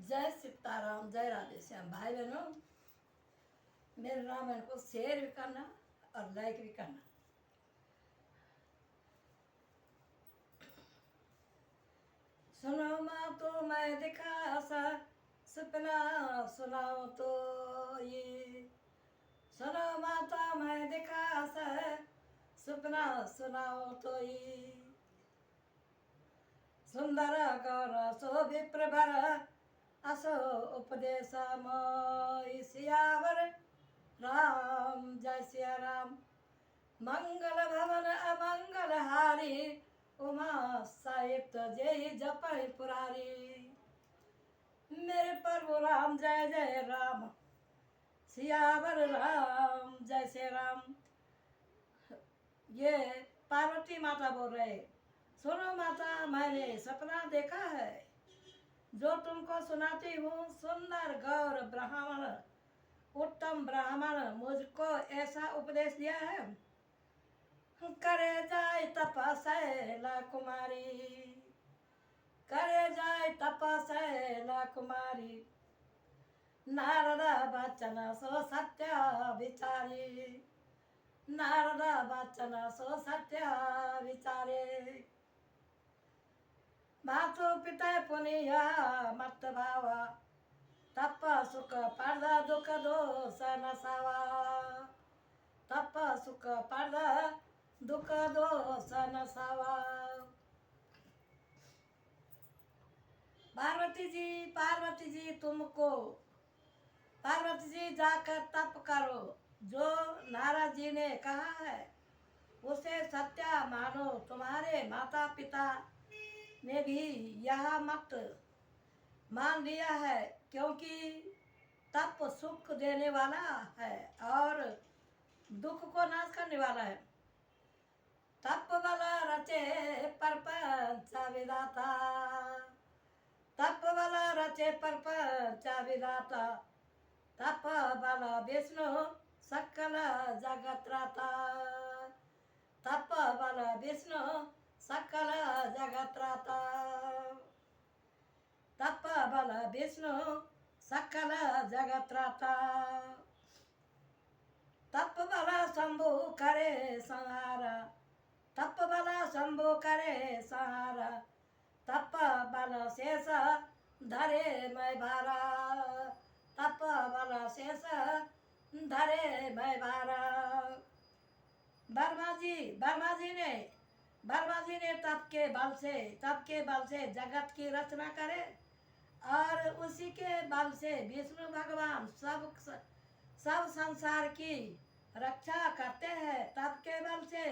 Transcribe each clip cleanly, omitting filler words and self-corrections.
जय सीताराम, जय राधे श्याम। भाई बहनों, मेरे रामायण को शेयर भी करना और लाइक भी करना। सुनो माँ तो मैं दिखा सा सपना, सुनाओ तो ये। सुनो माता मैं दिखा सा सपना, सुनाओ तो ये। सुंदर गौर सो विप्रभर असो उपदेश मोय। सियावर राम जय सिया राम। मंगल भवन अमंगल हारी, उमा साहित्य जय जपै पुरारी। मेरे प्रभु राम जय जय राम, सियावर राम जय श्री राम। ये पार्वती माता बोल रहे। सुनो माता, मैंने सपना देखा है जो तुमको सुनाती हूँ। सुंदर गौर ब्राह्मण, उत्तम ब्राह्मण मुझको ऐसा उपदेश दिया है। करे जाए तपस्या कुमारी, करे जाए तपस्या कुमारी। नारद बचन सो सत्य विचारी, नारद बचन सो सत्य विचारे। मातु पिता पुनिया मत भावा, तप सुख पर्दा दुख दोष नसावा। तप सुख पर्दा दुख दोष नसावा। पार्वती जी तुमको, पार्वती जी जाकर तप करो। जो नारद जी ने कहा है उसे सत्य मानो। तुम्हारे माता पिता ने भी यह मत मान लिया है, क्योंकि तप सुख देने वाला है और दुख को नाश करने वाला है। तप बल रचे परपंच विधाता, तप बल रचे परपंच विधाता। तप बल विष्णु सकल जगत त्राता, तप बल विष्णु सकल जगत त्राता। तप बल विष्णु सकल जगत त्राता। तप बल शंभु करे संहारा, तप बल शंभु करे संहारा। तप बल शेष धरे मैं भारा, तप बल शेष धरे मैं भारा। वर्मा जी ने तप के बल से जगत की रचना करे और उसी के बल से विष्णु भगवान सब संसार की रक्षा करते हैं। तप के बल से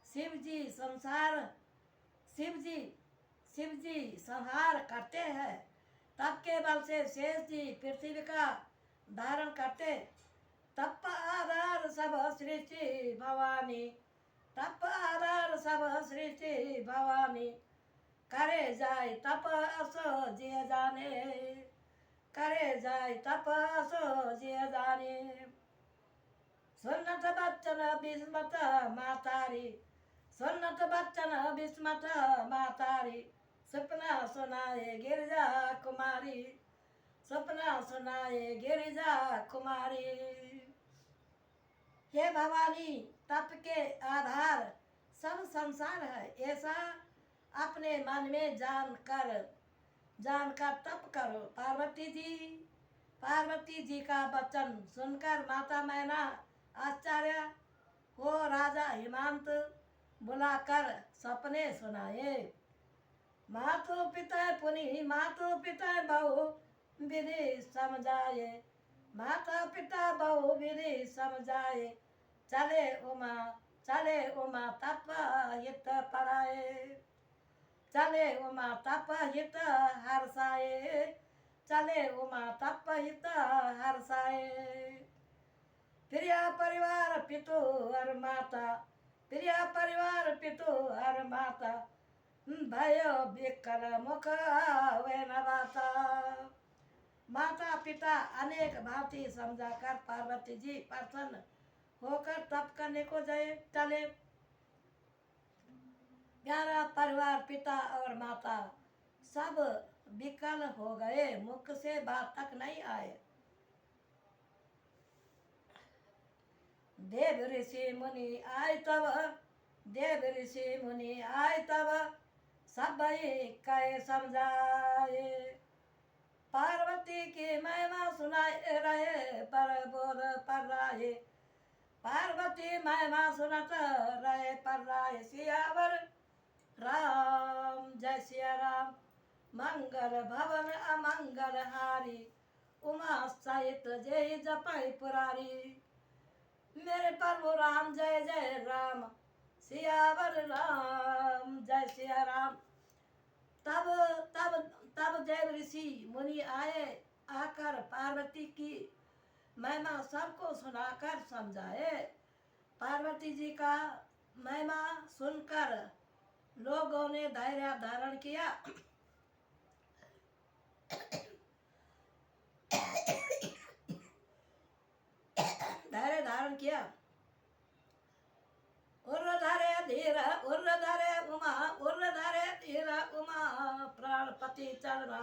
शिव जी संहार करते हैं। तप के बल से शेष जी पृथ्वी का धारण करते। तप आधार सब सृष्टि भवानी, तप आधार सब सृष्टि भवानी। करे जाए तप असो जिय जाने, करे जाए तप असो जिय जाने। सुन्नत बच्चन बिस्मत मातारी, सुन्नत बच्चन बिस्मत मातारी। सपना सुनाए गिरिजा कुमारी, सपना सुनाए गिरिजा कुमारी। हे भवानी, तप के आधार सब संसार है, ऐसा अपने मन में जानकर तप करो। पार्वती जी का वचन सुनकर माता मैना आश्चर्य हो राजा हिमांत बुलाकर सपने सुनाए। मातु पिता पुनि मातु पिता बहु विधि समझाए, माता पिता बहु विधि समझाए। चले उमा तप हित पराए, चले उमा तप हित हर्षाए, चले उमा तप हित हर्षाए। प्रिय परिवार पितु और माता, प्रिय परिवार पितु और माता। भयो विकल मुख आवे न बाता। माता पिता अनेक भांति समझाकर पार्वती जी प्रसन्न होकर तप करने को चले। प्यारा परिवार पिता और माता सब विकल हो गए, मुख से बात तक नहीं आए। देव ऋषि मुनि आए तब, देव ऋषि मुनि आए तब, सब कहे समझाए। पार्वती की महिमा सुनाए रहे, पर बोल पर रहे। पार्वती महिमा सुनत रहे, पर रहे। सियावर राम, जय सिया राम। मंगल भवन अमंगल हारी, उमा सहित जय जपै पुरारी। मेरे प्रभु राम जय जय राम, सियावर राम, जय सिया राम। तब तब तब देव ऋषि मुनि आए, आकर पार्वती की महिमा सबको सुनाकर समझाए। पार्वती जी का महिमा सुनकर लोगों ने धैर्य धारण किया। धैर्य धारण किया। उर्धरे धीर, उर्धरे उमा, उर्धरे धीर उमा, प्राणपति चरणा।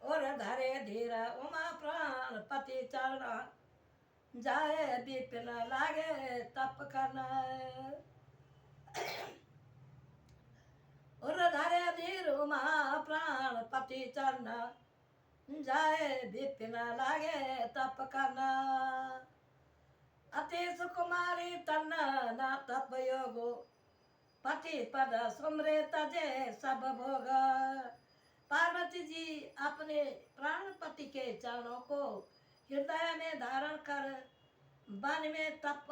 उर्धरे धीर उमा, प्राणपति चरणा। जाए विपिन लागे तप करना। उर्धरे धीर उमा, प्राणपति चरणा। जाए विपिन लागे तप करना। अति सुकुमारी तन न तप योगो, पति पद सुमरे तजे सब भोग। पार्वती जी अपने प्राणपति के चरणों को हृदय में धारण कर वन में तप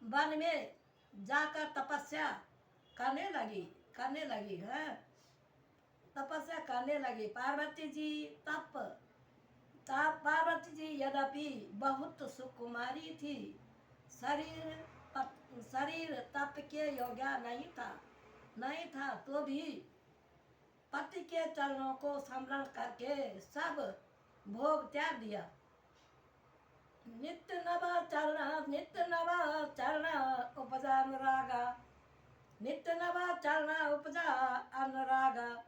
वन में जाकर तपस्या करने लगी है। तपस्या करने लगी पार्वती जी। पार्वती जी यद्यपि बहुत सुकुमारी थी, शरीर तप के योग्य नहीं था, तो भी पति के चरणों को स्मरण करके सब भोग त्याग दिया। नित्य नव चरण उपजा अनुरागा, नित्य नव चरण उपजा अनुरागा,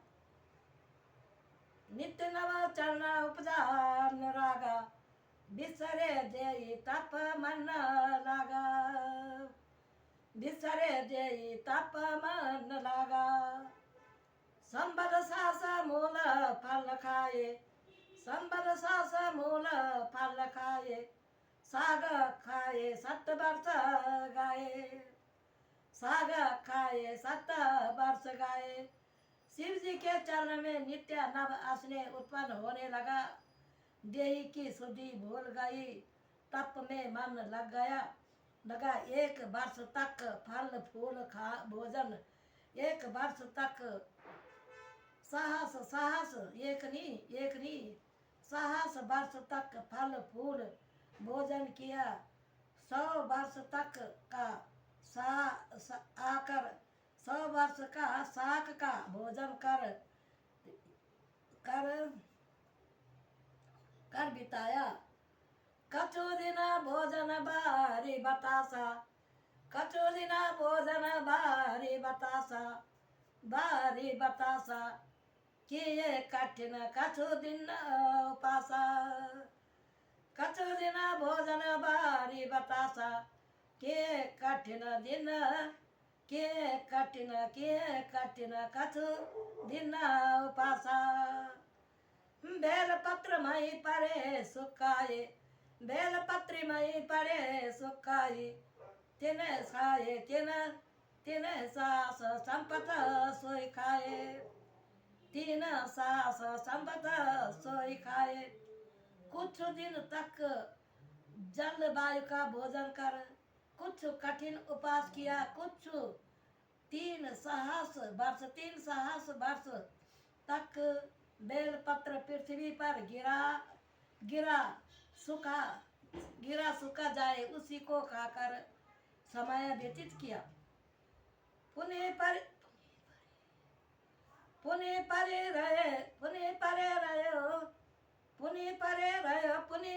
नित्य नव चरण उपजा अनुरागा। बिसरे देई तप मन लागा, बिसरे देई तप मन लागा। संबद सास मूल फल खाए, संबद सास मूल फल खाए। साग खाए 7 वर्ष गाए, साग खाए 7 वर्ष गाए। शिव जी के चरण में नित्य नव आसने उत्पन्न होने लगा। देही की शुद्धि भूल गई, तप में मन लगा 1 वर्ष तक फल फूल खा भोजन, 1 वर्ष तक साहस एक नहीं साहस वर्ष तक फल फूल भोजन किया। 100 वर्ष तक का आकर 100 वर्ष का शाक का भोजन कर बिताया। कछु दिन भोजन बारी बतासा, कछु दिन भोजन बारी बतासा। किए कठिन कछु दिन उपासा, कछु दिन भोजन बारी बतासा। किए कठिन कछु दिन उपासा। बेलपत्र मई परे सुखाए, बेलपत्र मई परे सुखाए। तिन सास संपत सोई खाए, 3 सास संपत सोई खाए। कुछ दिन तक जल वायु का भोजन कर, कुछ कठिन उपास किया, कुछ 3 सहस्र वर्ष तक बेलपत्र पृथ्वी पर गिरा सूखा जाए उसी को खाकर समय व्यतीत किया। पुण्य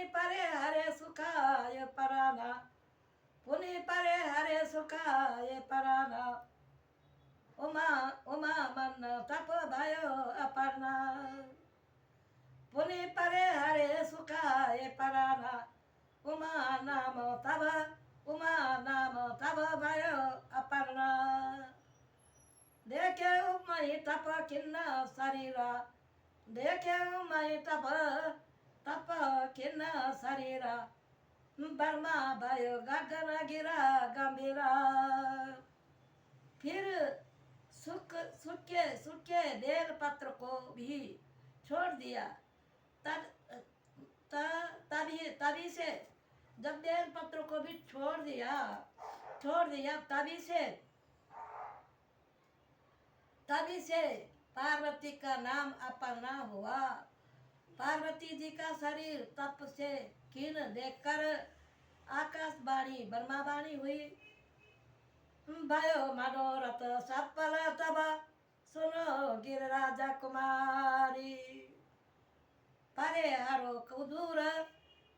परे हरे सुखाय पराना, पुण्य परे हरे सुखाय पराना। उमा मई तप खिन्न शरीरा देख्यो मई तप खिन्न शरीरा बर्मा भयो गगन गिरा गंभीरा। फिर सूखे बेल पत्र को भी छोड़ दिया। तभी से जब बेल पत्र को भी छोड़ दिया तभी से पार्वती का नाम अपना हुआ। पार्वती जी का शरीर तप से क्षीण देखकर आकाशवाणी ब्रह्मावाणी हुई। भयो मनोरथ सफल तब सुनो गिरिराज कुमारी। परे हरो दूर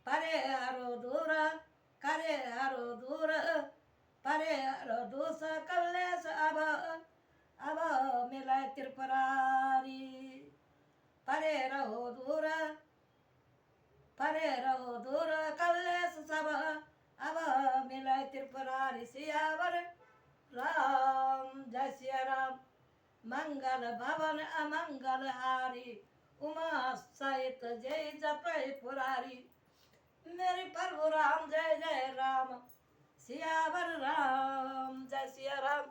करे हरो दूस कल्लेश अब मिले त्रिपुरारी। परे रहो दूर कल्लेश सब अब मिले त्रिपुरारी। सियावर राम जय सिया राम। मंगल भवन अमंगल हारी उमा सहित जय जपय पुरारी। मेरे प्रभु राम जय जय राम। सियावर राम जय सिया राम।